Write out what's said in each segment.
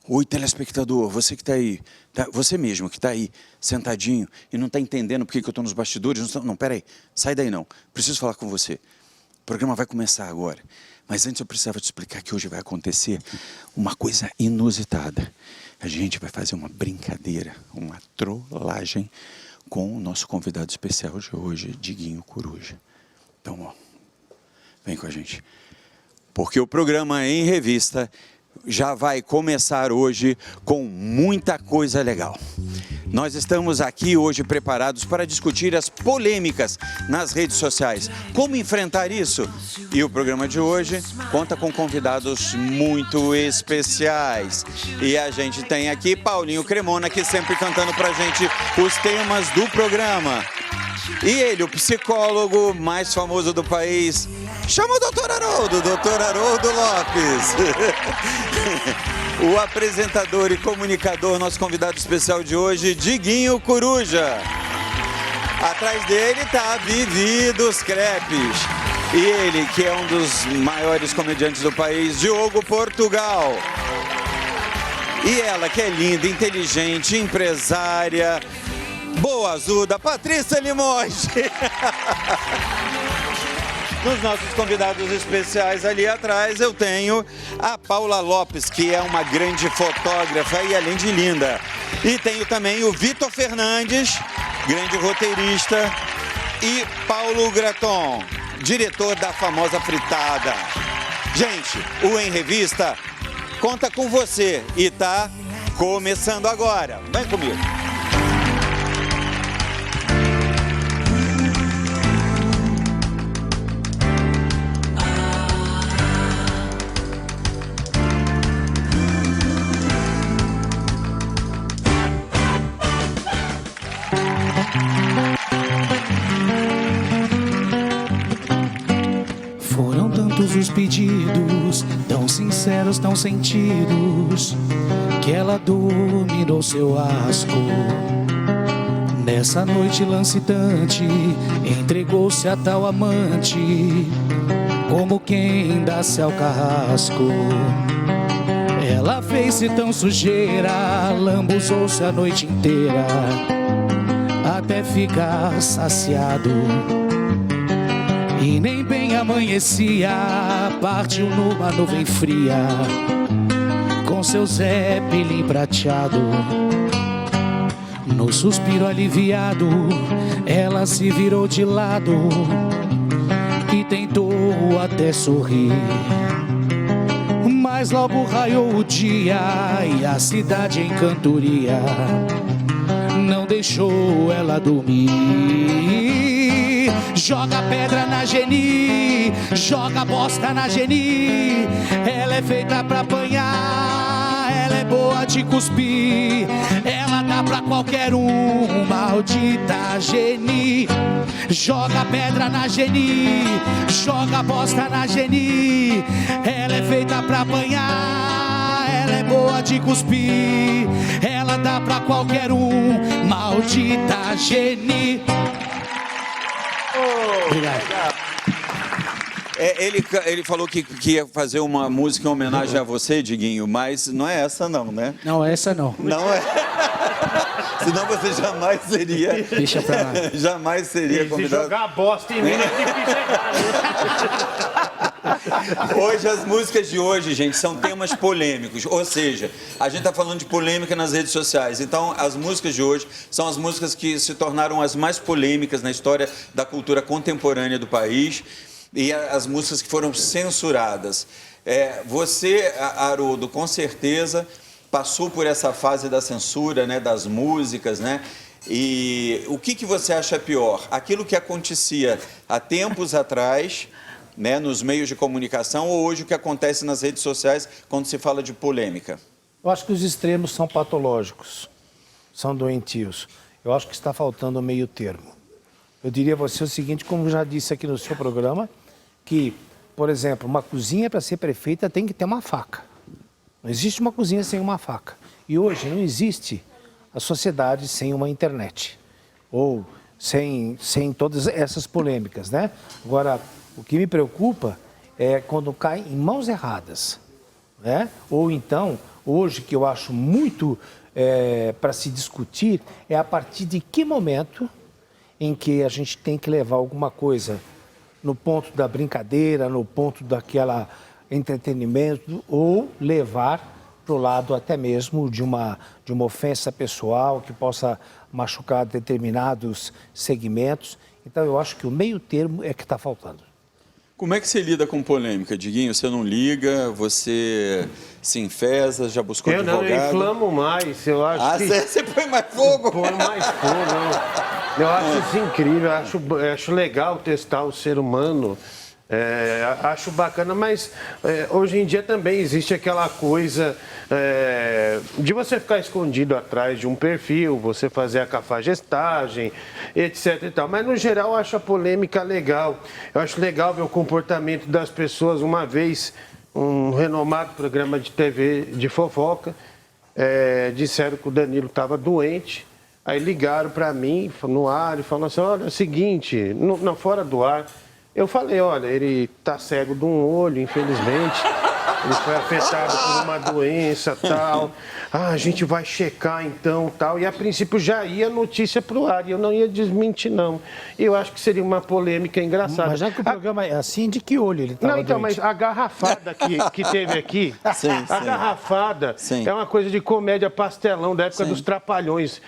Oi, telespectador, você que está aí, você mesmo que está aí, sentadinho e não está entendendo por que eu estou nos bastidores. Não, peraí, sai daí não, preciso falar com você. O programa vai começar agora, mas antes eu precisava te explicar que hoje vai acontecer uma coisa inusitada. A gente vai fazer uma brincadeira, uma trollagem com o nosso convidado especial de hoje, Diguinho Coruja. Então, ó, vem com a gente, porque o programa Em Revista já vai começar hoje com muita coisa legal. Nós estamos aqui hoje preparados para discutir as polêmicas nas redes sociais. Como enfrentar isso? E o programa de hoje conta com convidados muito especiais. E a gente tem aqui Paulinho Cremona, que sempre cantando pra gente os temas do programa. E ele, o psicólogo mais famoso do país, chama o Dr. Haroldo Lopes. O apresentador e comunicador, nosso convidado especial de hoje, Diguinho Coruja. Atrás dele está Vivi dos Crepes. E ele, que é um dos maiores comediantes do país, Diogo Portugal. E ela, que é linda, inteligente, empresária, boa azuda, Patrícia Limoges. Nos nossos convidados especiais ali atrás eu tenho a Paula Lopes, que é uma grande fotógrafa e além de linda. E tenho também o Vitor Fernandes, grande roteirista, e Paulo Graton, diretor da famosa Fritada. Gente, o Em Revista conta com você e tá começando agora. Vem comigo. Os pedidos, tão sinceros, tão sentidos, que ela dominou seu asco. Nessa noite lancitante, entregou-se a tal amante, como quem dá-se ao carrasco. Ela fez-se tão sujeira, lambuzou-se a noite inteira, até ficar saciado. E nem bem amanhecia, partiu numa nuvem fria, com seu Zeppelin prateado. No suspiro aliviado, ela se virou de lado e tentou até sorrir. Mas logo raiou o dia e a cidade em cantoria não deixou ela dormir. Joga pedra na Geni, joga bosta na Geni. Ela é feita pra apanhar, ela é boa de cuspir. Ela dá pra qualquer um, maldita Geni. Joga pedra na Geni, joga bosta na Geni. Ela é feita pra apanhar, ela é boa de cuspir. Ela dá pra qualquer um, maldita Geni. Obrigado. Ele falou que ia fazer uma música em homenagem a você, Diguinho, mas não é essa não, né? Não, essa não. Não é. Senão você jamais seria... Deixa pra lá. Jamais seria convidado. Se jogar bosta em mim, é difícil chegar. Hoje, as músicas de hoje, gente, são temas polêmicos. Ou seja, a gente está falando de polêmica nas redes sociais. Então, as músicas de hoje são as músicas que se tornaram as mais polêmicas na história da cultura contemporânea do país e as músicas que foram censuradas. Você, Haroldo, com certeza passou por essa fase da censura, né, das músicas, né? E o que você acha pior? Aquilo que acontecia há tempos atrás, né, nos meios de comunicação, ou hoje o que acontece nas redes sociais quando se fala de polêmica? Eu acho que os extremos são patológicos, são doentios. Eu acho que está faltando o meio termo. Eu diria a você o seguinte, como já disse aqui no seu programa, que, por exemplo, uma cozinha para ser perfeita tem que ter uma faca. Não existe uma cozinha sem uma faca. E hoje não existe a sociedade sem uma internet. Ou sem todas essas polêmicas, né? Agora, o que me preocupa é quando cai em mãos erradas, né? Ou então, hoje, que eu acho muito para se discutir, é a partir de que momento em que a gente tem que levar alguma coisa no ponto da brincadeira, no ponto daquela entretenimento, ou levar para o lado até mesmo de uma ofensa pessoal que possa machucar determinados segmentos. Então, eu acho que o meio termo é que está faltando. Como é que você lida com polêmica, Diguinho? Você não liga, você se enfesa, já buscou advogado? Eu inflamo mais, eu acho que... Você põe mais fogo? Põe mais fogo, eu acho isso incrível, eu acho legal testar o ser humano, acho bacana, mas hoje em dia também existe aquela coisa de você ficar escondido atrás de um perfil, você fazer a cafagestagem, etc e tal. Mas, no geral, eu acho a polêmica legal. Eu acho legal ver o comportamento das pessoas. Uma vez, um renomado programa de TV de fofoca, disseram que o Danilo estava doente. Aí ligaram para mim, no ar, e falaram assim, olha, é o seguinte, fora do ar, eu falei, olha, ele está cego de um olho, infelizmente, ele foi afetado por uma doença, tal, a gente vai checar então, tal, e a princípio já ia notícia para o ar, e eu não ia desmentir, não. Eu acho que seria uma polêmica engraçada. Mas já que o programa é assim, de que olho ele estava Não, então, doente? mas a garrafada que teve aqui, a garrafada é uma coisa de comédia pastelão da época dos Trapalhões.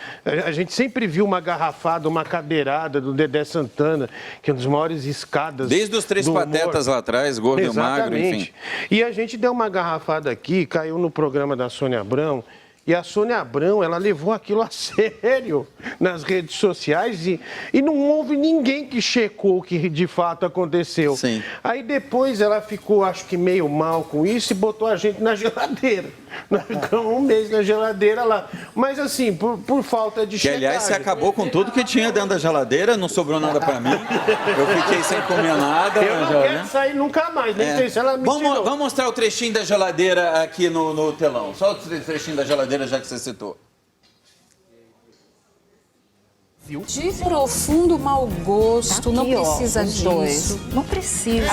A gente sempre viu uma garrafada, uma cadeirada do Dedé Santana, que é uma das maiores escadas. Desde os Três Patetas lá atrás, gordo e magro, enfim. E a gente deu uma garrafada aqui, caiu no programa da Sônia Abrão, e a Sônia Abrão, ela levou aquilo a sério nas redes sociais e não houve ninguém que checou o que de fato aconteceu. Sim. Aí depois ela ficou, acho que meio mal com isso e botou a gente na geladeira. Nós ficamos um mês na geladeira lá. Mas assim, por falta de checagem. Que, aliás, você acabou com tudo que tinha dentro da geladeira, não sobrou nada pra mim. Eu fiquei sem comer nada. Eu não quero sair nunca mais, nem sei se ela me tirou. Vamos mostrar o trechinho da geladeira aqui no telão. Só o trechinho da geladeira, já que você citou. De profundo mau gosto, não precisa disso. Não precisa.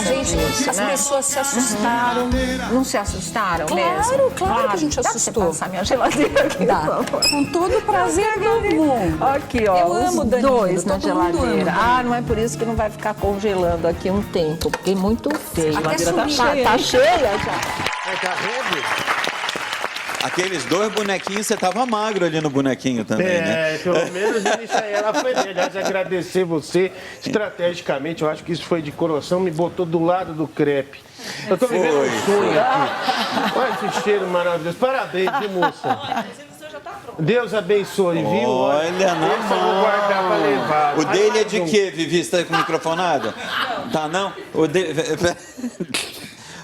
As pessoas se assustaram. Não se assustaram Claro, mesmo? claro que a gente Dá pra assustou. você passar minha geladeira aqui, Dá. por favor? Com todo o prazer do mundo. Aqui, ó, Eu amo os Danilo, dois na todo mundo geladeira. ama. Não é por isso que não vai ficar congelando aqui um tempo, porque é muito feio. Até A geladeira tá sumir. cheia. Tá cheia já. Tá vendo? Aqueles dois bonequinhos, você tava magro ali no bonequinho também, né? Pelo menos isso aí ela foi. Aliás, agradecer você estrategicamente. Eu acho que isso foi de coração, me botou do lado do crepe. Eu tô vivendo um sonho aqui. Olha esse cheiro maravilhoso. Parabéns, viu, moça? Deus abençoe, viu? Olha, na esse eu vou guardar pra levar. O dele é de quê, Vivi? Você tá com o microfonado? Tá, não? O dele...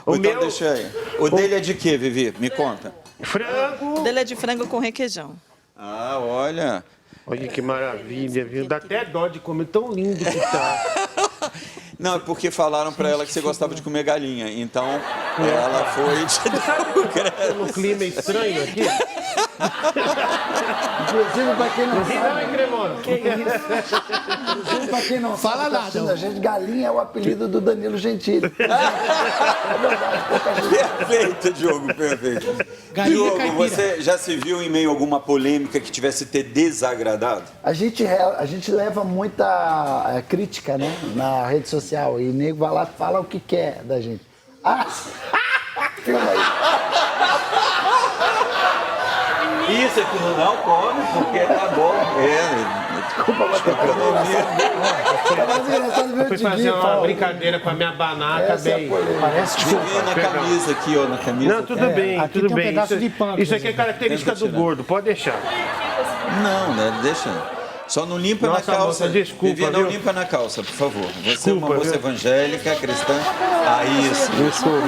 O então meu- deixa aí. O dele é de quê, Vivi? Me conta. Frango. O dele é de frango com requeijão. Ah, olha. Olha que maravilha, viu? Dá até dó de comer, tão lindo que tá. Não, é porque falaram pra ela que você gostava de comer galinha. Então, ela foi e te deu o crédito. No clima estranho aqui. Inclusive, para quem não Não sabe, é cremoso. inclusive, pra quem não Fala sabe, nada. tá assistindo a gente, Galinha é o apelido do Danilo Gentili. É verdade, pouca gente. Perfeito, Diogo, perfeito. Galinha Diogo, caipira. você já se viu em meio a alguma polêmica que tivesse te desagradado? A gente leva muita crítica, né, na rede social. E o nego vai lá e fala o que quer da gente. Ah, filma aí. Isso, aquilo não come, porque tá bom. Desculpa, mas tá mais engraçado ver o Fui Diguinho fazer uma falar. brincadeira pra me abanar, Essa é a acabei. polêmica. Parece que Na perdão. camisa aqui, ó, na camisa. Não, tudo bem, aqui tudo tem um bem. pedaço Isso, de pão, isso aqui é inclusive. característica Tenta do tirar. gordo, pode deixar. Não, né? Deixa. Só não limpa Nossa, na calça. moça, desculpa, Vivi, não viu? limpa na calça, por favor. Você é Desculpa, uma moça viu? evangélica, cristã. Ah, isso. Desculpa,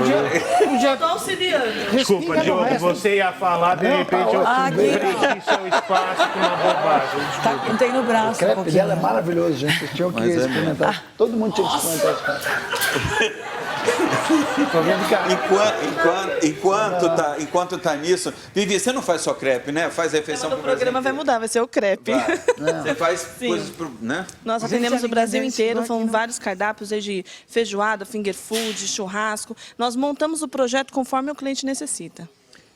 Tô auxiliando. desculpa, Explica Diogo, o resto. você ia falar, de repente eu preenchi seu espaço com uma bobagem. Desculpa. Tem no braço. O crepe dela é maravilhoso, gente. Vocês tinham que Mas é experimentar. Todo mundo tinha que experimentar esse crepe. Enquanto tá nisso, Vivi, você não faz só crepe, né? Faz refeição O pro Brasil programa vai inteiro. mudar, vai ser o crepe. Você faz coisas pro, né? Nós atendemos o Brasil inteiro, são vários cardápios, desde feijoada, finger food, churrasco. Nós montamos o projeto conforme o cliente necessita.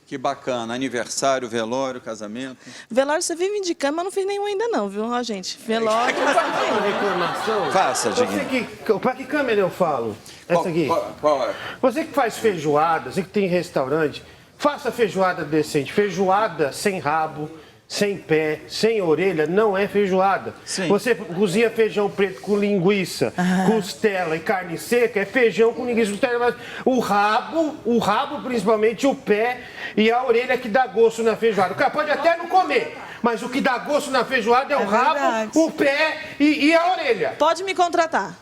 Que bacana. Aniversário, velório, casamento. Velório você vive indicando, mas não fiz nenhum ainda não, viu, ó, gente? Velório... Uma reclamação? Faça, Diguinho. Para que câmera eu falo? Essa aqui. Qual é? Você que faz feijoada, você que tem restaurante, faça feijoada decente. Feijoada sem rabo, sem pé, sem orelha, não é feijoada. Sim. Você cozinha feijão preto com linguiça, costela e carne seca, é feijão com linguiça, costela, mas o rabo principalmente, o pé e a orelha que dá gosto na feijoada. O cara pode até não comer, mas o que dá gosto na feijoada é o rabo, verdade. o pé e a orelha. Pode me contratar,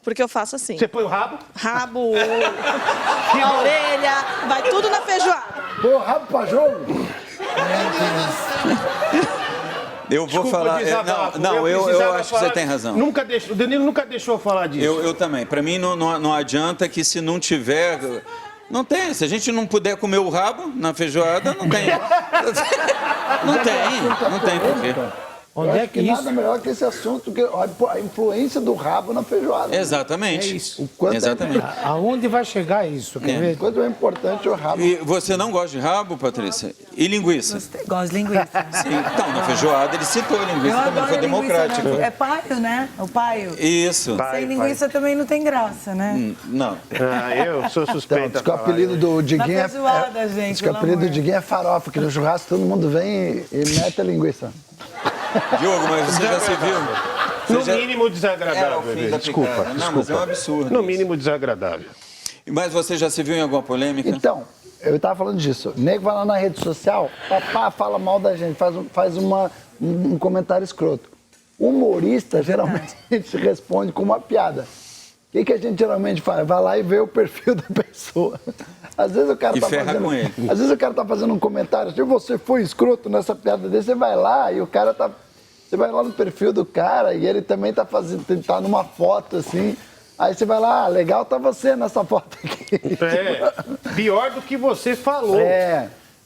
porque eu faço assim. Você põe o rabo? Rabo, a orelha, vai tudo na feijoada. Pô, rabo pra jogo? Eu vou falar... eu acho que você tem razão. O Danilo nunca deixou eu falar disso. Eu também. Para mim, não adianta que se não tiver... Não tem. Se a gente não puder comer o rabo na feijoada, não tem. Não tem porquê. Onde é que isso... Nada melhor que esse assunto, que a influência do rabo na feijoada. Exatamente. É isso. O quanto Exatamente. Aonde vai chegar isso? Quer ver? O quanto é importante o rabo. E você não gosta de rabo, Patrícia? E linguiça? Gosto de linguiça. Sim. Então, na feijoada ele citou linguiça, também foi democrático. É paio, né? O paio. Isso. Sem linguiça também não tem graça, né? Não. Eu sou suspeito. Diz que o apelido do Diguinho Na feijoada, gente, diz que o pelo apelido do amor. Diguinho é farofa, que no churrasco todo mundo vem e mete a linguiça. Diogo, mas você já se viu? No mínimo desagradável, velho. Desculpa. Não, mas é um absurdo. No isso. mínimo desagradável. Mas você já se viu em alguma polêmica? Então, eu tava falando disso. O nego vai lá na rede social, papá fala mal da gente, faz um comentário escroto. O humorista geralmente responde com uma piada. O que a gente geralmente faz? Vai lá e vê o perfil da pessoa. Às vezes o cara E tá ferra fazendo. com ele. Às vezes o cara tá fazendo um comentário, se você foi escroto nessa piada dele, você vai lá e o cara tá. Você vai lá no perfil do cara e ele também tá tá numa foto assim. Aí você vai lá, legal tá você nessa foto aqui. Pior do que você falou.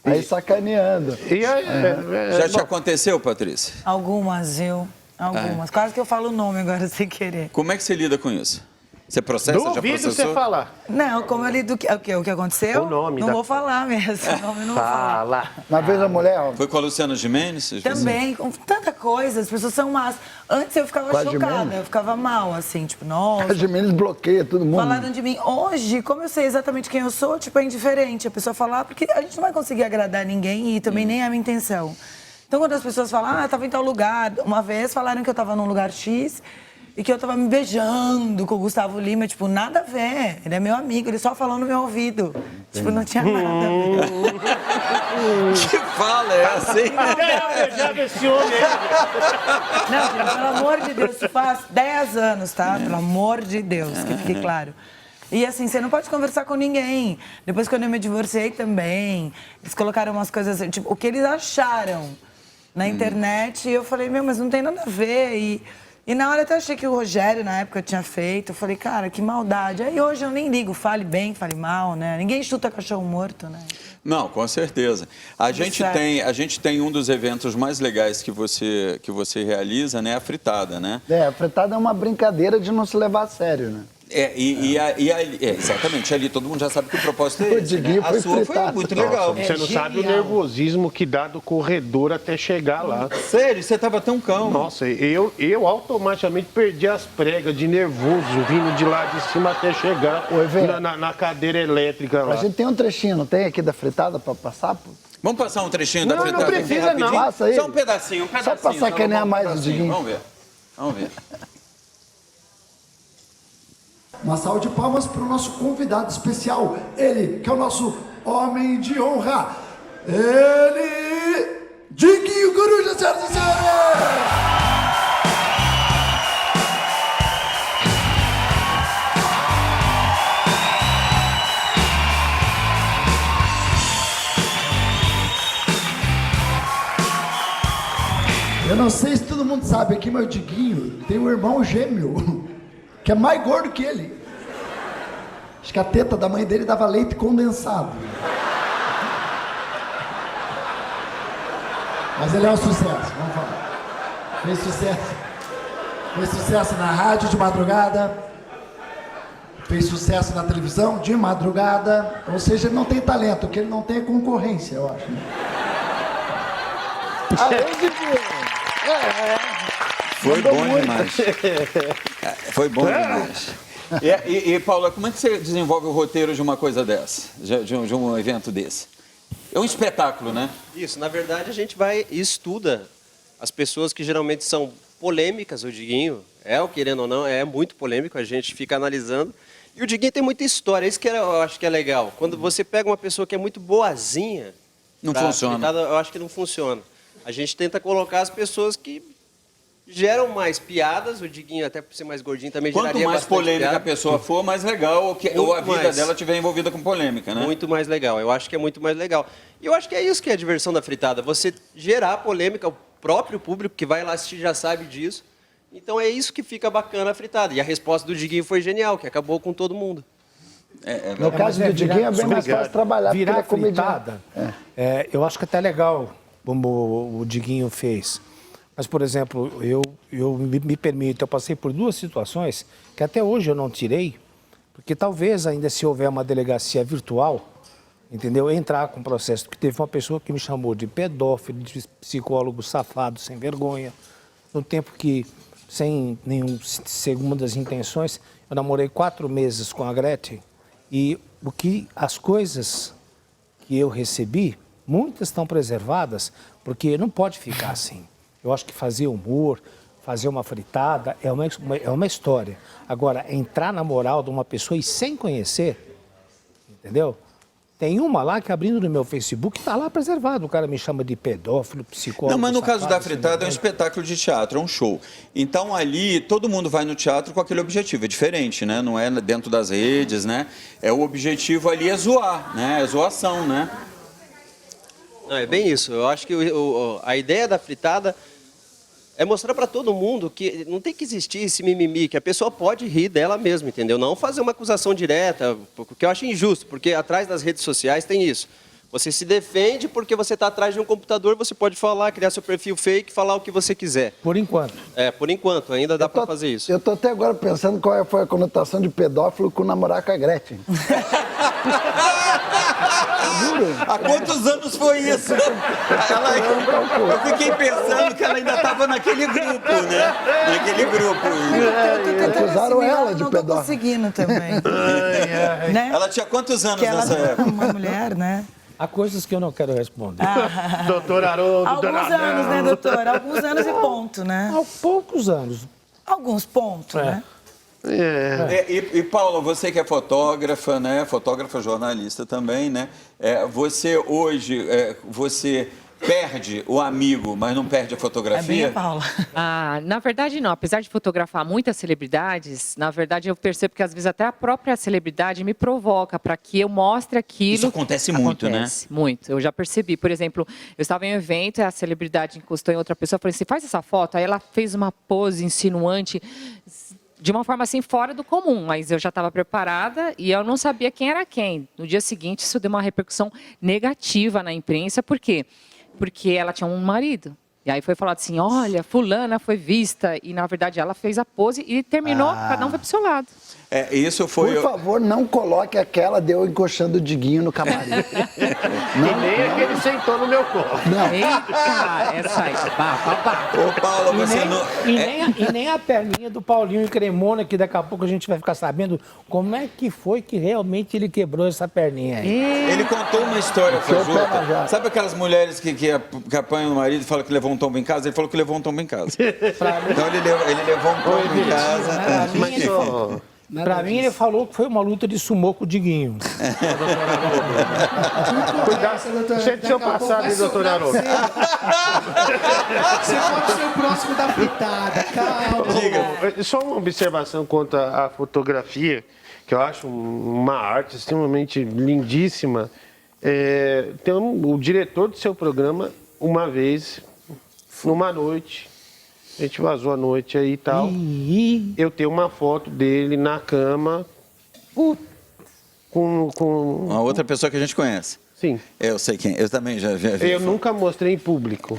Aí sacaneando. E aí, Já te aconteceu, Patrícia? Algumas, viu? Algumas. Quase que eu falo o nome agora sem querer. Como é que você lida com isso? Você processa? Já duvido processou? você falar. Não, como eu lido... O que aconteceu? O nome Não da- vou falar mesmo. O nome não vou falar. Fala. Uma vez a mulher, ó, Foi com a Luciana Gimenez? Também, com tanta coisa, as pessoas são más. Antes eu ficava Com a chocada, Gimenez? eu ficava mal, assim, tipo, nossa... a Gimenez bloqueia todo mundo. Falaram de mim. Hoje, como eu sei exatamente quem eu sou, tipo, é indiferente a pessoa falar, porque a gente não vai conseguir agradar ninguém e também nem é a minha intenção. Então, quando as pessoas falam, tava em tal lugar, uma vez falaram que eu tava num lugar X e que eu tava me beijando com o Gustavo Lima, tipo, nada a ver. Ele é meu amigo, ele só falou no meu ouvido. Tipo, não tinha nada a ver. Que fala é essa, hein? Beijava esse homem aí. Não, gente, pelo amor de Deus, isso faz 10 anos, tá? Pelo amor de Deus, que fique claro. E assim, você não pode conversar com ninguém. Depois, quando eu me divorciei também, eles colocaram umas coisas, tipo, o que eles acharam na internet. E eu falei, mas não tem nada a ver. E na hora eu até achei que o Rogério, na época, tinha feito. Eu falei, cara, que maldade. Aí hoje eu nem ligo, fale bem, fale mal, né? Ninguém chuta cachorro morto, né? Não, com certeza. A gente tem um dos eventos mais legais que você realiza, né? A fritada, né? A fritada é uma brincadeira de não se levar a sério, né? Exatamente. Ali todo mundo já sabe que o propósito é O esse, né? Diguinho A foi sua foi fritado. muito legal. Você não sabe o nervosismo que dá do corredor até chegar lá. Sério, você tava tão calmo. Nossa, eu automaticamente perdi as pregas de nervoso vindo de lá de cima até chegar na cadeira elétrica lá. A gente tem um trechinho, não tem aqui da fritada pra passar? Pô? Vamos passar um trechinho da Não, fritada? não precisa, rapidinho? não. Passa aí. Só um pedacinho. Só pra sacanear mais o Diguinho. Vamos ver. Uma salva de palmas para o nosso convidado especial, ele, que é o nosso homem de honra, ele, Diguinho Coruja, senhoras e senhores! Eu não sei se todo mundo sabe aqui, mas o Diguinho tem um irmão gêmeo, que é mais gordo que ele. Acho que a teta da mãe dele dava leite condensado. Mas ele é um sucesso, vamos falar. Fez sucesso na rádio de madrugada. fez sucesso na televisão de madrugada. Ou seja, ele não tem talento, o que ele não tem é concorrência, eu acho. Foi bom demais. Foi bom demais. E, Paula, como é que você desenvolve o roteiro de uma coisa dessa? De um evento desse? É um espetáculo, né? Isso, na verdade a gente vai e estuda as pessoas que geralmente são polêmicas. O Diguinho o querendo ou não, é muito polêmico, a gente fica analisando. E o Diguinho tem muita história, isso que eu acho que é legal. Quando você pega uma pessoa que é muito boazinha... Não funciona. Fritada, eu acho que não funciona. A gente tenta colocar as pessoas que geram mais piadas, o Diguinho, até por ser mais gordinho, também Quanto geraria mais bastante polêmica piada. a pessoa for, mais legal ou a vida dela estiver envolvida com polêmica, né? Muito mais legal, eu acho que é muito mais legal. E eu acho que é isso que é a diversão da fritada, você gerar polêmica, o próprio público que vai lá assistir já sabe disso. Então é isso que fica bacana a fritada. E a resposta do Diguinho foi genial, que acabou com todo mundo. No caso do Diguinho é bem mais fácil trabalhar, porque ele é comediante. Eu acho que até legal como o Diguinho fez. Mas, por exemplo, eu me permito, eu passei por 2 situações que até hoje eu não tirei, porque talvez ainda se houver uma delegacia virtual, entendeu? Entrar com processo, porque teve uma pessoa que me chamou de pedófilo, de psicólogo safado, sem vergonha, no tempo que, sem nenhum segundas intenções, eu namorei 4 meses com a Gretchen e as coisas que eu recebi, muitas estão preservadas, porque não pode ficar assim. Eu acho que fazer humor, fazer uma fritada é uma história. Agora, entrar na moral de uma pessoa e sem conhecer, entendeu? Tem uma lá que abrindo no meu Facebook está lá preservado. O cara me chama de pedófilo, psicólogo. Não, mas no safado, caso da fritada é um espetáculo de teatro, é um show. Então ali todo mundo vai no teatro com aquele objetivo. É diferente, né? Não é dentro das redes, né? O objetivo ali é zoar, né? É zoação, né? Não, é bem isso. Eu acho que a ideia da fritada é mostrar para todo mundo que não tem que existir esse mimimi, que a pessoa pode rir dela mesma, entendeu? Não fazer uma acusação direta, porque eu acho injusto, porque atrás das redes sociais tem isso. Você se defende porque você está atrás de um computador, você pode falar, criar seu perfil fake, falar o que você quiser. Por enquanto. Por enquanto, ainda dá para fazer isso. Eu estou até agora pensando qual foi a conotação de pedófilo com namorar com a Gretchen. Há quantos anos foi isso? Eu fiquei pensando que ela ainda estava naquele grupo, né? Naquele grupo. Acusaram ela de pedófilo. Não tô pedófilo. conseguindo também. Né? Ela tinha quantos anos Que ela nessa época? uma mulher, né? Há coisas que eu não quero responder. Doutor Haroldo, Alguns anos, né, doutor? Alguns anos e ponto, né? Há poucos anos. Alguns pontos, né? E Paula, você que é fotógrafa, né? Fotógrafa, jornalista também, né? Você hoje, você perde o amigo, mas não perde a fotografia? É bem a Paula. Na verdade, não. Apesar de fotografar muitas celebridades, na verdade, eu percebo que às vezes até a própria celebridade me provoca para que eu mostre aquilo. Isso acontece muito, né? Muito. Eu já percebi. Por exemplo, eu estava em um evento e a celebridade encostou em outra pessoa e falei assim, faz essa foto. Aí ela fez uma pose insinuante, de uma forma assim fora do comum, mas eu já estava preparada e eu não sabia quem era quem. No dia seguinte, isso deu uma repercussão negativa na imprensa. Por quê? Porque ela tinha um marido. E aí foi falado assim, olha, fulana foi vista. E, na verdade, ela fez a pose e terminou, cada um foi pro seu lado. Isso foi... Por favor, não coloque aquela de eu encoxando o Diguinho no camarim. E nem é que ele sentou no meu colo. Não. Eita, essa aí. Ô, Paula, você não... E nem a perninha do Paulinho e Cremona, que daqui a pouco a gente vai ficar sabendo como é que foi que realmente ele quebrou essa perninha aí. Ele contou uma história, Fajuta. Sabe aquelas mulheres que apanham o marido e falam que levou um tombo em casa? Ele falou que levou um tombo em casa. Então ele levou um tombo em casa. Pra mim, ele falou que foi uma luta de sumô com o Diguinho. Cuidado, sente seu passado, hein, doutor Haroldo? Você pode ser o próximo da fritada, calma. Só uma observação quanto à fotografia, que eu acho uma arte extremamente lindíssima. Tem o diretor do seu programa, uma vez, numa noite, a gente vazou a noite aí e tal. Eu tenho uma foto dele na cama com uma outra pessoa que a gente conhece. Sim. Eu sei quem. Eu também já vi. Eu nunca mostrei em público.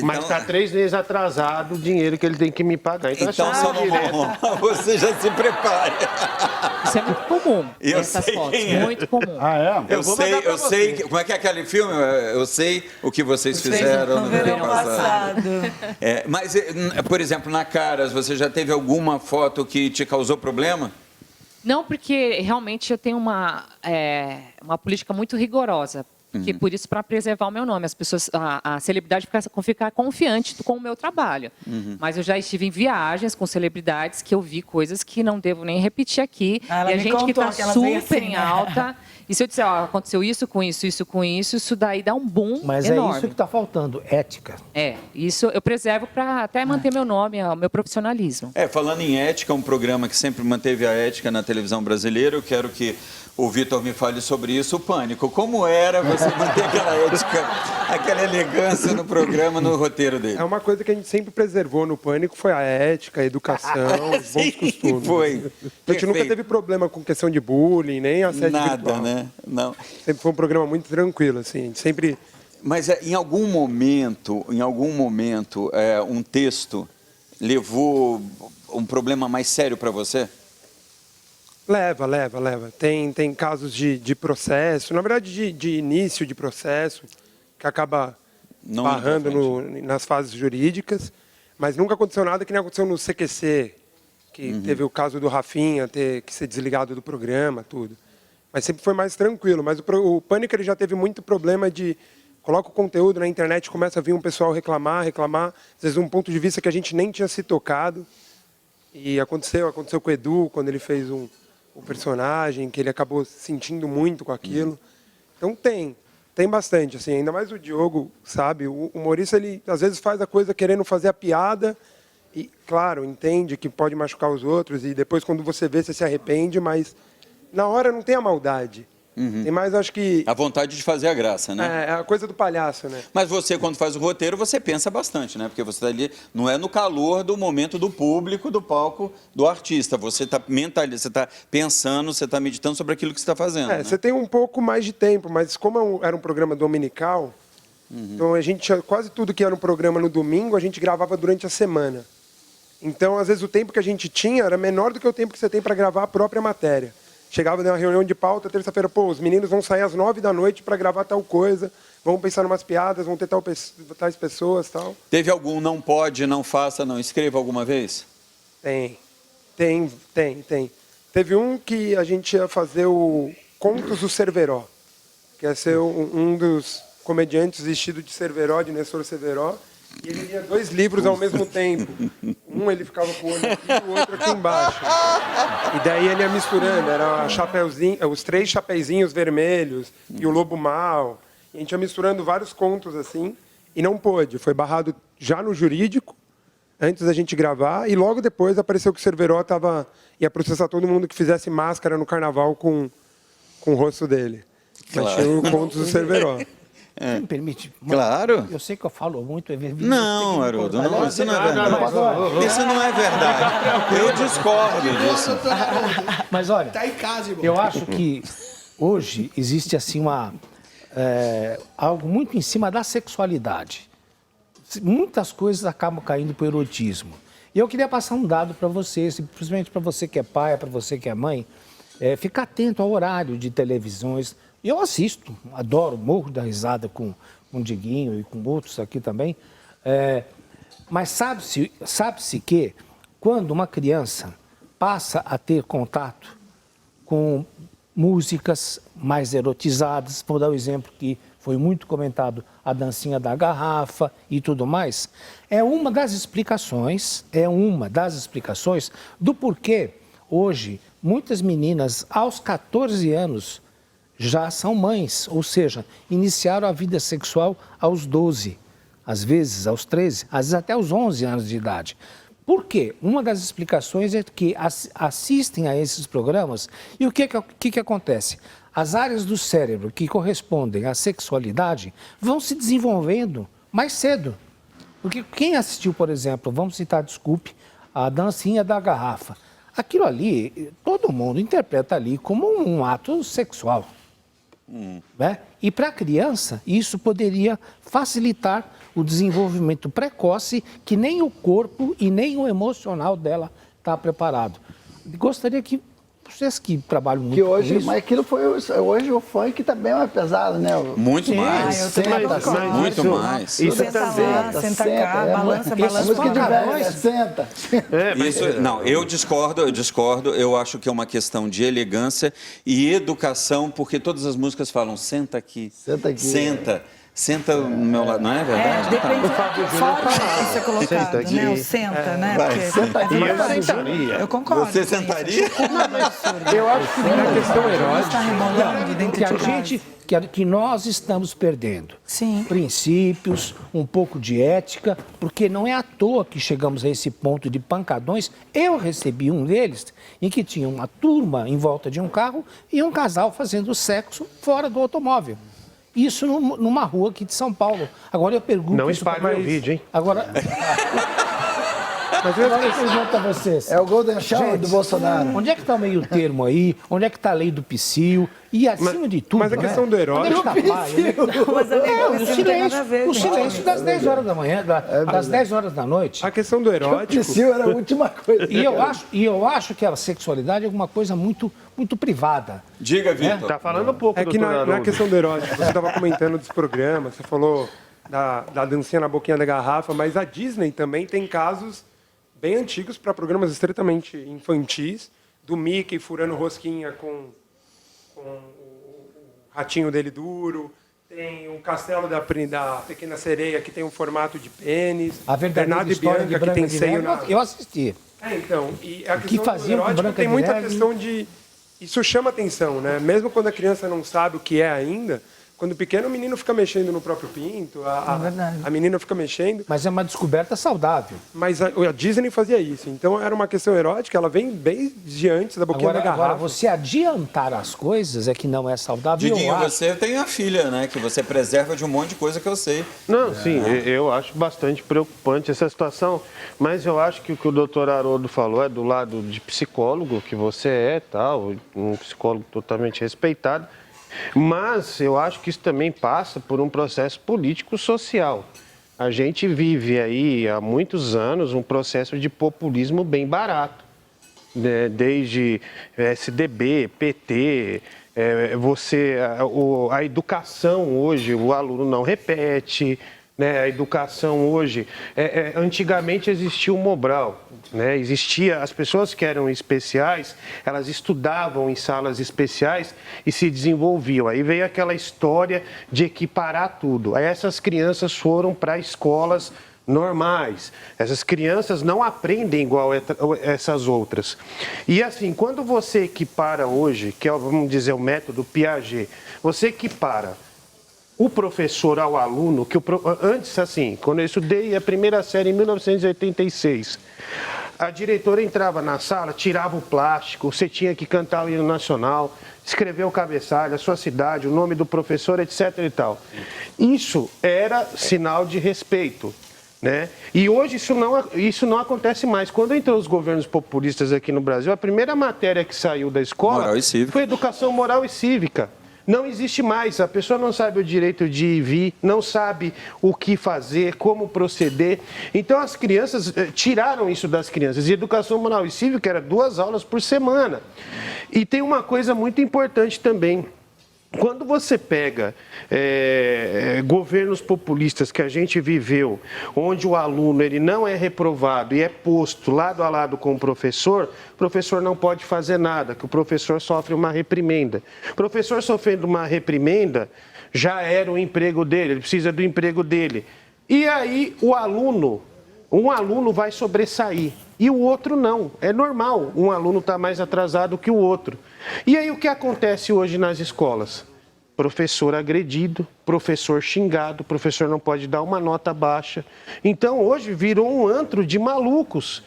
Mas está 3 meses atrasado o dinheiro que ele tem que me pagar. Então Salomão, você já se prepare. Isso é muito comum, Eu essas sei fotos. quem é. Muito comum. Eu sei. Como é que é aquele filme? Eu sei o que vocês fizeram no verão passado. Mas, por exemplo, na Caras, você já teve alguma foto que te causou problema? Não, porque realmente eu tenho uma política muito rigorosa. Porque por isso, para preservar o meu nome, as pessoas, a celebridade ficar confiante com o meu trabalho. Mas eu já estive em viagens com celebridades que eu vi coisas que não devo nem repetir aqui. E a gente que está super em alta. E se eu disser, ó, aconteceu isso com isso, isso daí dá um boom Mas enorme. é isso que está faltando, ética. Isso eu preservo para até manter meu nome, o meu profissionalismo. Falando em ética, um programa que sempre manteve a ética na televisão brasileira, eu quero que o Vitor me fale sobre isso, o Pânico. Como era você manter aquela ética, aquela elegância no programa, no roteiro dele? É uma coisa que a gente sempre preservou no Pânico, foi a ética, a educação, os bons costumes. Foi. A gente nunca teve problema com questão de bullying, nem assédio virtual. Nada, né? Não. Sempre foi um programa muito tranquilo, assim, a gente sempre... Mas em algum momento, um texto levou um problema mais sério para você? Leva. Tem casos de processo, na verdade de início de processo, que acaba barrando nas fases jurídicas, mas nunca aconteceu nada que nem aconteceu no CQC, que teve o caso do Rafinha ter que ser desligado do programa, tudo. Mas sempre foi mais tranquilo. Mas o Pânico ele já teve muito problema de... Coloca o conteúdo na internet, começa a vir um pessoal reclamar, às vezes um ponto de vista que a gente nem tinha se tocado. E aconteceu com o Edu, quando ele fez o personagem, que ele acabou se sentindo muito com aquilo. Então tem bastante, assim, ainda mais o Diogo, sabe? O humorista, ele às vezes faz a coisa querendo fazer a piada e, claro, entende que pode machucar os outros e depois quando você vê, você se arrepende, mas na hora não tem a maldade. Tem mais, acho que... A vontade de fazer a graça, né? É a coisa do palhaço, né? Mas você, quando faz o roteiro, você pensa bastante, né? Porque você está ali, não é no calor do momento do público, do palco, do artista. Você está você está pensando, você está meditando sobre aquilo que você está fazendo. Né? Você tem um pouco mais de tempo, mas como era um programa dominical, então a gente tinha quase tudo que era um programa no domingo, a gente gravava durante a semana. Então, às vezes, o tempo que a gente tinha era menor do que o tempo que você tem para gravar a própria matéria. Chegava numa reunião de pauta, terça-feira, os meninos vão sair às 9 da noite para gravar tal coisa, vão pensar em umas piadas, vão ter tais pessoas, tal. Teve algum não pode, não faça, não escreva alguma vez? Tem. Teve um que a gente ia fazer o Contos do Cerveró, que ia ser um dos comediantes vestido de Cerveró, de Nestor Cerveró, e ele lia 2 livros ao mesmo tempo. Um ele ficava com o olho aqui e o outro aqui embaixo. E daí ele ia misturando, era os 3 chapeizinhos vermelhos e o lobo mau. E a gente ia misturando vários contos assim, e não pôde. Foi barrado já no jurídico, antes da gente gravar, e logo depois apareceu que o Cerveró ia processar todo mundo que fizesse máscara no carnaval com o rosto dele. Mas tinha o Contos do Cerveró. Você me permite? Claro. Eu sei que eu falo muito. Não, Haroldo, isso não é verdade. Isso não é verdade. Eu discordo disso. Mas olha, Tá em casa, irmão. eu acho que hoje existe assim algo muito em cima da sexualidade. Muitas coisas acabam caindo para o erotismo. E eu queria passar um dado para vocês, principalmente para você que é pai, para você que é mãe, ficar atento ao horário de televisões. Eu assisto, adoro, morro da risada com o Diguinho e com outros aqui também. Mas sabe-se que quando uma criança passa a ter contato com músicas mais erotizadas, vou dar o exemplo que foi muito comentado, a dancinha da garrafa e tudo mais, é uma das explicações do porquê hoje muitas meninas aos 14 anos já são mães, ou seja, iniciaram a vida sexual aos 12, às vezes aos 13, às vezes até aos 11 anos de idade. Por quê? Uma das explicações é que assistem a esses programas e o que acontece? As áreas do cérebro que correspondem à sexualidade vão se desenvolvendo mais cedo. Porque quem assistiu, por exemplo, vamos citar, a dancinha da garrafa, aquilo ali, todo mundo interpreta ali como um ato sexual. Né? E para a criança, isso poderia facilitar o desenvolvimento precoce que nem o corpo e nem o emocional dela está preparado. Gostaria que vocês que trabalham muito que hoje, com isso... Mas aquilo foi... Hoje o funk tá bem mais pesado, né? Muito mais. Muito mais. Isso senta cá, balança. Música de velho, senta. Não, eu discordo. Eu acho que é uma questão de elegância e educação, porque todas as músicas falam, senta aqui. Senta aqui. Senta no meu lado, não é verdade? Depende da forma que isso é colocado, né? O senta, né? Senta aqui. Eu sentaria. Eu concordo. Você sentaria? Eu acho que na questão erótica... Que nós estamos perdendo. Sim. Princípios, um pouco de ética, porque não é à toa que chegamos a esse ponto de pancadões. Eu recebi um deles, em que tinha uma turma em volta de um carro e um casal fazendo sexo fora do automóvel. Isso numa rua aqui de São Paulo. Agora eu pergunto... Não espalhe o vídeo, hein? Agora... Mas eu pergunto a vocês. É o Golden Shower do Bolsonaro. Onde é que está o meio termo aí? Onde é que está a lei do psiu? E acima de tudo... Mas a questão do erótico... O silêncio das 10 horas da manhã, das 10 horas da noite. A questão do erótico... O psiu era a última coisa. E eu acho que a sexualidade é alguma coisa muito privada. Diga, Vitor. Tá falando um pouco, É que na questão do erótico, você estava comentando dos programas, você falou da dancinha na boquinha da garrafa, mas a Disney também tem casos bem antigos para programas estritamente infantis, do Mickey furando rosquinha com o ratinho dele duro, tem o Castelo da Pequena Sereia, que tem um formato de pênis, A verdadeira história de que tem Branca de seio Neve, na... eu assisti. Então, e a que questão faziam do com erótico Branca tem de muita Neve? questão de... Isso chama atenção, né? Mesmo quando a criança não sabe o que é ainda, quando pequeno o menino fica mexendo no próprio pinto, a menina fica mexendo. Mas é uma descoberta saudável. Mas a Disney fazia isso. Então era uma questão erótica, ela vem bem de antes da boquinha da garrafa. Agora, você adiantar as coisas é que não é saudável. Diguinho, você tem a filha, né? Que você preserva de um monte de coisa que eu sei. Não, sim, eu acho bastante preocupante essa situação, mas eu acho que o que o doutor Haroldo falou é do lado de psicólogo, que você é, tal, um psicólogo totalmente respeitado, mas eu acho que isso também passa por um processo político-social. A gente vive aí há muitos anos um processo de populismo bem barato, né? Desde SDB, PT, a educação hoje, o aluno não repete, né? A educação hoje, antigamente existia o Mobral, né? Existia, as pessoas que eram especiais, elas estudavam em salas especiais e se desenvolviam. Aí veio aquela história de equiparar tudo. Aí essas crianças foram para escolas normais. Essas crianças não aprendem igual essas outras. E assim, quando você equipara hoje, que é, vamos dizer, o método Piaget, você equipara o professor ao aluno, antes assim, quando eu estudei a primeira série em 1986, a diretora entrava na sala, tirava o plástico, você tinha que cantar o hino nacional, escrever o cabeçalho, a sua cidade, o nome do professor, etc. e tal. Isso era sinal de respeito, né? E hoje isso não acontece mais. Quando entrou os governos populistas aqui no Brasil, a primeira matéria que saiu da escola foi educação moral e cívica. Não existe mais, a pessoa não sabe o direito de ir e vir, não sabe o que fazer, como proceder. Então as crianças, tiraram isso das crianças. E educação moral e cívica era 2 aulas por semana. E tem uma coisa muito importante também. Quando você pega governos populistas que a gente viveu, onde o aluno ele não é reprovado e é posto lado a lado com o professor não pode fazer nada, que o professor sofre uma reprimenda. O professor sofrendo uma reprimenda, já era o emprego dele, ele precisa do emprego dele. E aí um aluno vai sobressair e o outro não. É normal, um aluno está mais atrasado que o outro. E aí o que acontece hoje nas escolas? Professor agredido, professor xingado, professor não pode dar uma nota baixa. Então hoje virou um antro de malucos.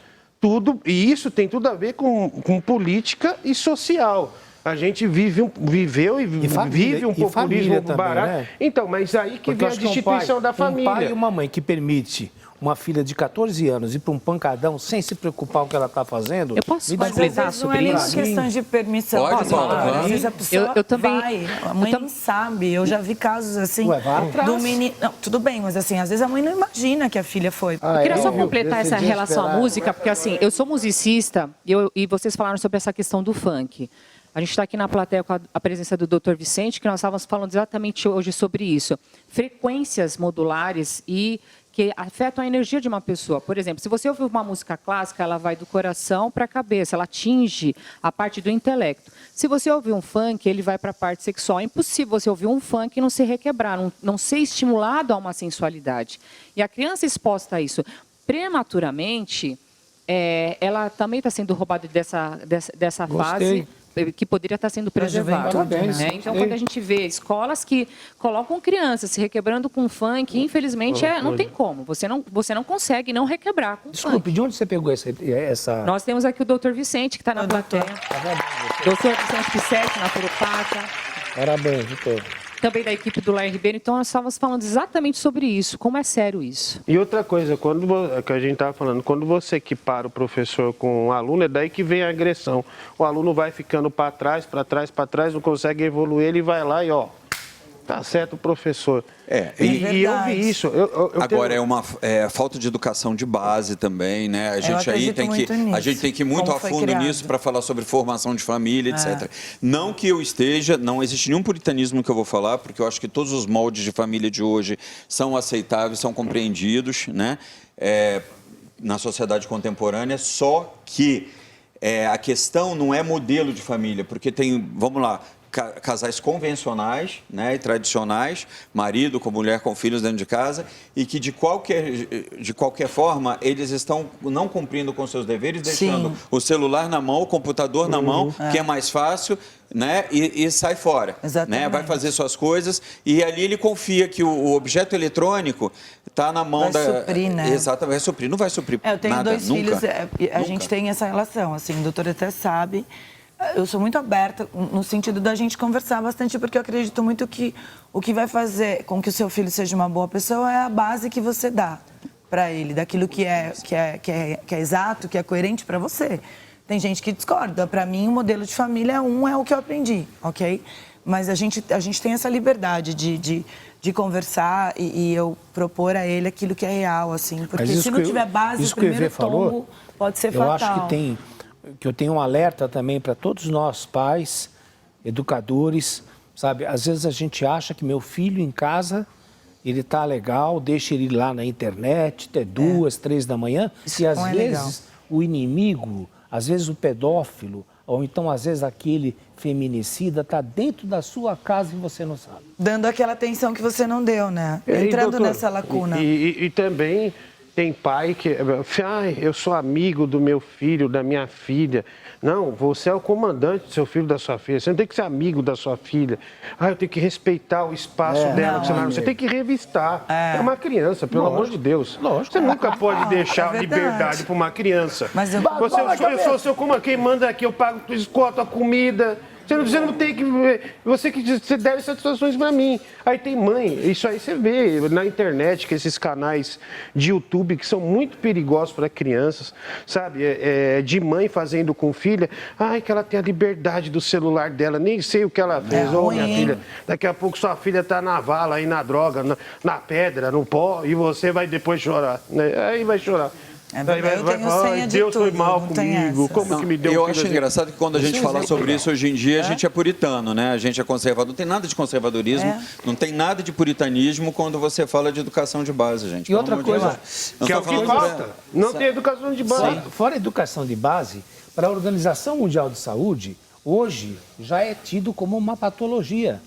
E isso tem tudo a ver com política e social. A gente viveu e vive um populismo também, barato. né? Então, mas aí que vem a destituição da família. Um pai e uma mãe que permite uma filha de 14 anos ir para um pancadão sem se preocupar com o que ela está fazendo... Eu posso me dá completar sobre não é isso? nem questão de permissão. Pode, Paula, claro. Às vezes a pessoa Eu também- vai, a mãe não sabe. Eu já vi casos assim... Ué, vai atrás. do menino... Não, tudo bem, mas assim, às vezes a mãe não imagina que a filha foi. Eu queria só viu? completar essa Decidi relação à esperar. música, porque assim, eu sou musicista e vocês falaram sobre essa questão do funk. A gente está aqui na plateia com a presença do Dr. Vicente, que nós estávamos falando exatamente hoje sobre isso. Frequências modulares e que afetam a energia de uma pessoa. Por exemplo, se você ouvir uma música clássica, ela vai do coração para a cabeça, ela atinge a parte do intelecto. Se você ouvir um funk, ele vai para a parte sexual. É impossível você ouvir um funk e não se requebrar, não ser estimulado a uma sensualidade. E a criança exposta a isso prematuramente, ela também está sendo roubada dessa fase que poderia estar sendo preservada. Né? Então, quando a gente vê escolas que colocam crianças se requebrando com funk, infelizmente, não tem como. Você não consegue não requebrar com Desculpe, funk. de onde você pegou essa... Nós temos aqui o Dr. Vicente, que está na plateia. Dr. Vicente Pissetti, naturopata. Parabéns, doutor. Também da equipe do Lair Ribeiro. Então, nós estávamos falando exatamente sobre isso. Como é sério isso? E outra coisa, que a gente estava falando, quando você equipara o professor com o aluno, é daí que vem a agressão. O aluno vai ficando para trás, não consegue evoluir, ele vai lá e, tá certo o professor. E eu vi isso. Agora, é uma falta de educação de base também, né? A gente tem que ir muito a fundo nisso para falar sobre formação de família, etc. Não que eu não existe nenhum puritanismo que eu vou falar, porque eu acho que todos os moldes de família de hoje são aceitáveis, são compreendidos, né? Na sociedade contemporânea, só que a questão não é modelo de família, porque vamos lá, casais convencionais, né, e tradicionais, marido com mulher com filhos dentro de casa, e que de qualquer forma eles estão não cumprindo com seus deveres, deixando o celular na mão, o computador na mão, que é mais fácil, né, e sai fora, né, vai fazer suas coisas e ali ele confia que o objeto eletrônico está na mão vai suprir, né? Exato, vai suprir, não vai suprir nada, eu tenho dois nunca, filhos, a gente tem essa relação, assim, o doutor até sabe. Eu sou muito aberta no sentido da gente conversar bastante, porque eu acredito muito que o que vai fazer com que o seu filho seja uma boa pessoa é a base que você dá para ele, daquilo que é exato, que é coerente para você. Tem gente que discorda. Para mim, o modelo de família é o que eu aprendi, ok? Mas a gente tem essa liberdade de conversar e eu propor a ele aquilo que é real, assim. Porque se não tiver base, o primeiro tombo pode ser fatal. Eu acho que eu tenho um alerta também para todos nós, pais, educadores, sabe? Às vezes a gente acha que meu filho em casa, ele tá legal, deixa ele ir lá na internet até 2, 3 da manhã, e às vezes o inimigo, às vezes o pedófilo, ou então às vezes aquele feminicida tá dentro da sua casa e você não sabe. Dando aquela atenção que você não deu, né? Entrando doutor, nessa lacuna. E também... Tem pai que, eu sou amigo do meu filho, da minha filha. Não, você é o comandante do seu filho, da sua filha. Você não tem que ser amigo da sua filha. Eu tenho que respeitar o espaço dela. Você tem que revistar. É uma criança, pelo amor de Deus. Você nunca pode deixar liberdade para uma criança. Mas eu sou seu como quem manda aqui, eu pago, escoto a comida. Você não tem que... Você deve satisfações para mim. Aí tem mãe, isso aí você vê na internet, que esses canais de YouTube que são muito perigosos para crianças, sabe? De mãe fazendo com filha, que ela tem a liberdade do celular dela, nem sei o que ela fez. Minha filha, daqui a pouco sua filha tá na vala, aí na droga, na pedra, no pó, e você vai depois chorar, né? Aí vai chorar. Deus foi mal comigo, como que me deu? Eu acho engraçado que quando a gente fala sobre isso hoje em dia, a gente é puritano, né? A gente é conservador. Não tem nada de conservadorismo, não tem nada de puritanismo quando você fala de educação de base, gente. E outra coisa, que é o que falta. Não tem educação de base. Fora educação de base, para a Organização Mundial de Saúde, hoje já é tido como uma patologia.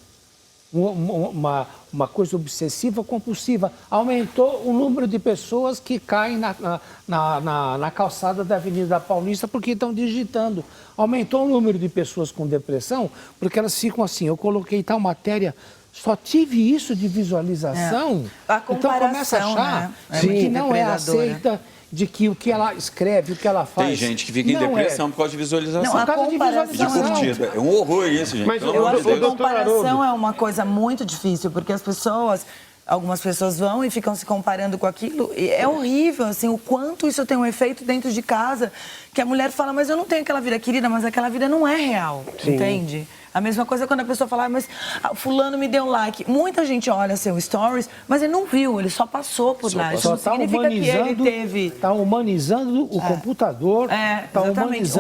Uma coisa obsessiva compulsiva. Aumentou o número de pessoas que caem na calçada da Avenida Paulista porque estão digitando. Aumentou o número de pessoas com depressão porque elas ficam assim, eu coloquei tal matéria, só tive isso de visualização. Então começa a achar que não é aceita, de que o que ela escreve, o que ela faz... Tem gente que fica em depressão por causa de visualização. Não, a comparação de curtida. É um horror isso, gente. Mas eu acho que a comparação é uma coisa muito difícil, porque as pessoas Algumas pessoas vão e ficam se comparando com aquilo. E é horrível, assim, o quanto isso tem um efeito dentro de casa, que a mulher fala, mas eu não tenho aquela vida querida, mas aquela vida não é real, entende? A mesma coisa quando a pessoa fala, mas fulano me deu like. Muita gente olha seu stories, mas ele não viu, ele só passou por lá. Isso não significa que ele teve... Está humanizando o computador, está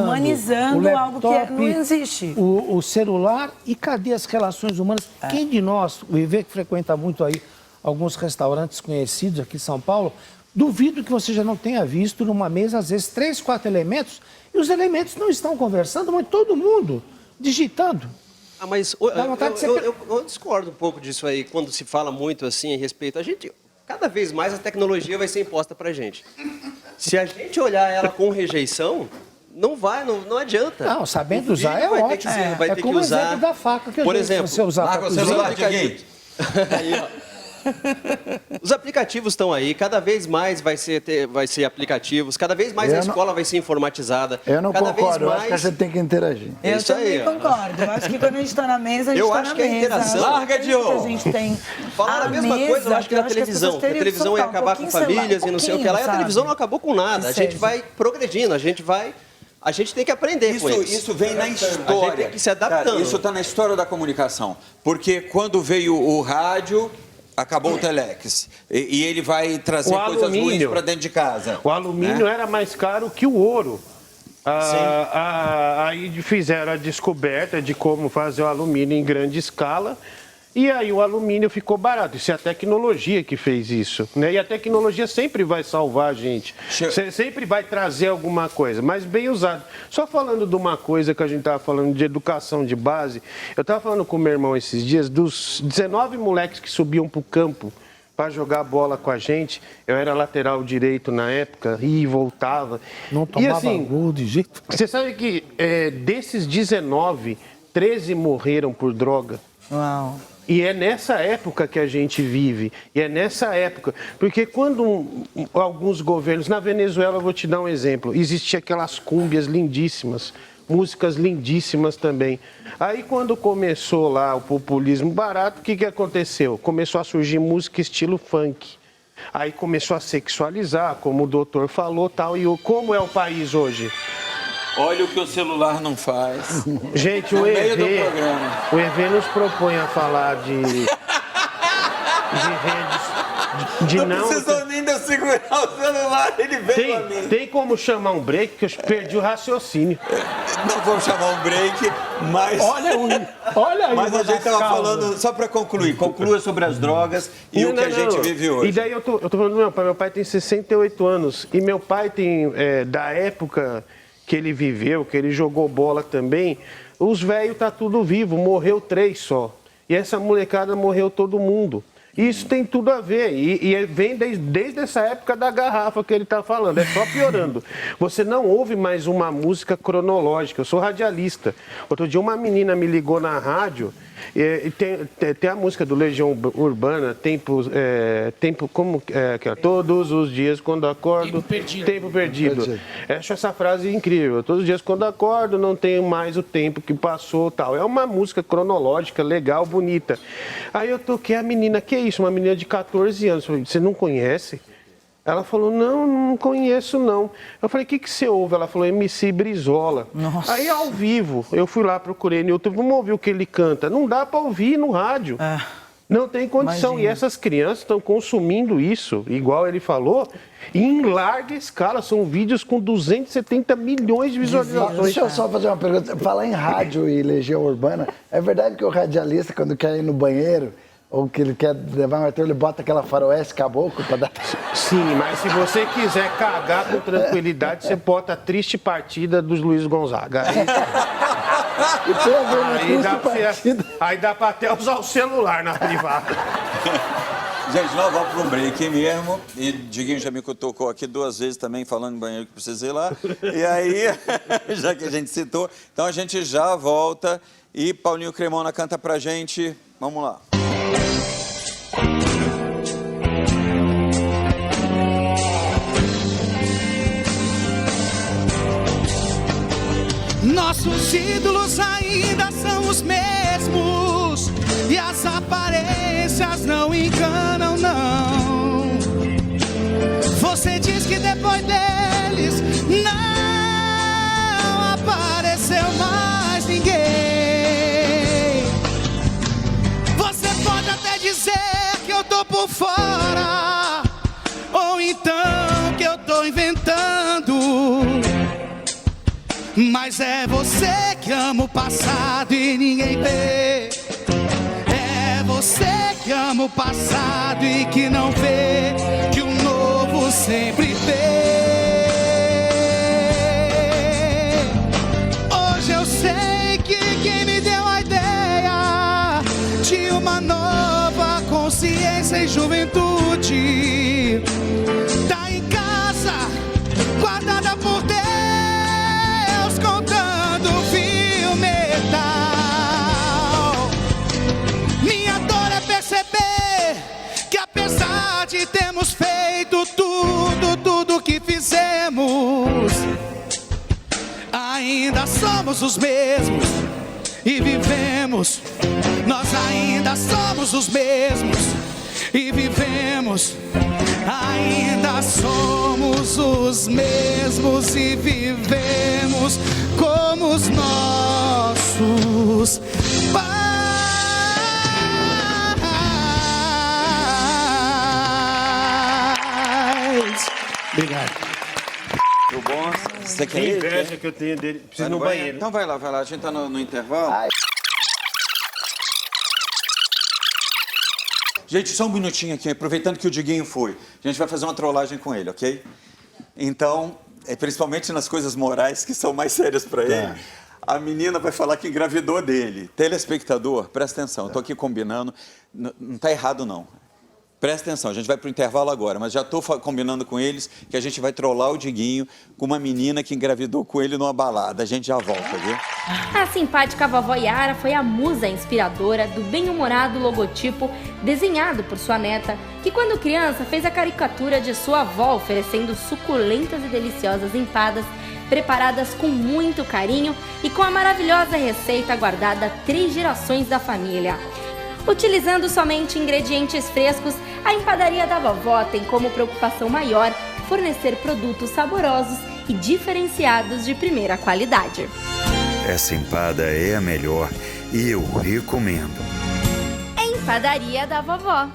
humanizando o algo que não existe. O celular, e cadê as relações humanas? Quem de nós, o Ivê que frequenta muito aí alguns restaurantes conhecidos aqui em São Paulo, duvido que você já não tenha visto numa mesa, às vezes, 3, 4 elementos, e os elementos não estão conversando, mas todo mundo digitando. Mas eu discordo um pouco disso aí, quando se fala muito assim a respeito. A gente, cada vez mais a tecnologia vai ser imposta pra gente. Se a gente olhar ela com rejeição, não adianta. Não, sabendo usar é ótimo. Vai ter que usar. O exemplo da faca que por exemplo, você usar larga o celular, Dieguinho. Aí, ó. Os aplicativos estão aí, cada vez mais vai ser aplicativos, cada vez mais a escola vai ser informatizada. Eu não cada concordo, vez mais... eu acho que a gente tem que interagir. Eu também concordo, eu acho que quando a gente está na mesa, a gente está na mesa. Eu acho que a interação... Larga, Diogo! A gente tem Falaram a mesma coisa, eu acho que na televisão. Que a televisão ia acabar com famílias e não sei o que lá. E a televisão não acabou com nada. A gente vai progredindo, a gente tem que aprender com isso. Isso vem na história. A gente tem que se adaptando. Cara, isso está na história da comunicação. Porque quando veio o rádio... Acabou o telex. E ele vai trazer coisas ruins para dentro de casa. O alumínio era mais caro que o ouro. Aí fizeram a descoberta de como fazer o alumínio em grande escala. E aí o alumínio ficou barato. Isso é a tecnologia que fez isso, né? E a tecnologia sempre vai salvar a gente. Sempre vai trazer alguma coisa, mas bem usado. Só falando de uma coisa que a gente estava falando de educação de base, eu estava falando com o meu irmão esses dias, dos 19 moleques que subiam para o campo para jogar bola com a gente. Eu era lateral direito na época, ia e voltava. Não tomava assim, gol de jeito. Você sabe que desses 19, 13 morreram por droga. Uau. E é nessa época que a gente vive. E é nessa época. Porque quando alguns governos... Na Venezuela, eu vou te dar um exemplo. Existiam aquelas cúmbias lindíssimas. Músicas lindíssimas também. Aí, quando começou lá o populismo barato, o que aconteceu? Começou a surgir música estilo funk. Aí começou a sexualizar, como o doutor falou, tal. E como é o país hoje? Olha o que o celular não faz. Gente, no meio do programa. O EV nos propõe a falar de redes... Não precisou nem de eu segurar o celular, ele veio a mim. Tem como chamar um break, que eu perdi o raciocínio. Não vou chamar um break, mas... Olha aí. Mas a gente estava falando, só para concluir, conclua sobre as drogas e o que a gente vive hoje. E daí eu tô falando do meu pai tem 68 anos, e meu pai tem, da época... que ele viveu, que ele jogou bola também, os velhos tá tudo vivo, morreu 3 só. E essa molecada morreu todo mundo. Isso tem tudo a ver, e vem desde essa época da garrafa que ele está falando, é só piorando. Você não ouve mais uma música cronológica, eu sou radialista. Outro dia uma menina me ligou na rádio, tem a música do Legião Urbana, tempo como todos os dias quando acordo, tempo perdido. Acho essa frase incrível, todos os dias quando acordo não tenho mais o tempo que passou, tal. É uma música cronológica, legal, bonita. Aí eu toquei a menina, que é isso? Uma menina de 14 anos. Eu falei, você não conhece? Ela falou, não conheço não. Eu falei, o que você ouve? Ela falou, MC Brizola. Nossa. Aí ao vivo, eu fui lá, procurei no YouTube, vamos ouvir o que ele canta. Não dá para ouvir no rádio. Não tem condição. Imagina. E essas crianças estão consumindo isso, igual ele falou, em larga escala. São vídeos com 270 milhões de visualizações. Deixa eu só fazer uma pergunta. Falar em rádio e Legião Urbana, é verdade que o radialista, quando quer ir no banheiro, ou que ele quer levar um artesão, ele bota aquela faroeste caboclo para dar... Sim, mas se você quiser cagar com tranquilidade, você bota a Triste Partida dos Luiz Gonzaga. Aí dá pra até usar o celular na privada. Gente, nós vamos para um break mesmo. E Diguinho já me tocou aqui 2 vezes também, falando em banheiro que precisa ir lá. E aí, já que a gente citou, então a gente já volta. E Paulinho Cremona canta pra gente. Vamos lá. Nossos ídolos ainda são os mesmos e as aparências não enganam não. Você diz que depois deles não apareceu mais ninguém. Você pode até dizer que eu tô por fora, ou então que eu tô inventando, mas é você que ama o passado e ninguém vê. É você que ama o passado e que não vê que o novo sempre vê. Hoje eu sei que quem me deu a ideia de uma nova consciência e juventude tá em casa, guardada por Deus, contando fio metal. Minha dor é perceber que apesar de termos feito tudo que fizemos, ainda somos os mesmos e vivemos. Nós ainda somos os mesmos e vivemos. Ainda somos os mesmos e vivemos como os nossos pais. Obrigado. Tudo bom? Você quer Que ir? inveja que eu tenho dele. Preciso Vai ir no banheiro. Então vai lá, a gente tá no intervalo. Gente, só um minutinho aqui, aproveitando que o Diguinho foi. A gente vai fazer uma trollagem com ele, ok? Então, principalmente nas coisas morais que são mais sérias para ele, a menina vai falar que engravidou dele. Telespectador, presta atenção, eu tô aqui combinando, não tá errado não. Presta atenção, a gente vai pro intervalo agora, mas já estou combinando com eles que a gente vai trollar o Diguinho com uma menina que engravidou com ele numa balada. A gente já volta, viu? A simpática vovó Yara foi a musa inspiradora do bem-humorado logotipo desenhado por sua neta, que quando criança fez a caricatura de sua avó oferecendo suculentas e deliciosas empadas preparadas com muito carinho e com a maravilhosa receita guardada há 3 gerações da família. Utilizando somente ingredientes frescos, a empadaria da vovó tem como preocupação maior fornecer produtos saborosos e diferenciados de primeira qualidade. Essa empada é a melhor e eu recomendo. Empadaria da vovó.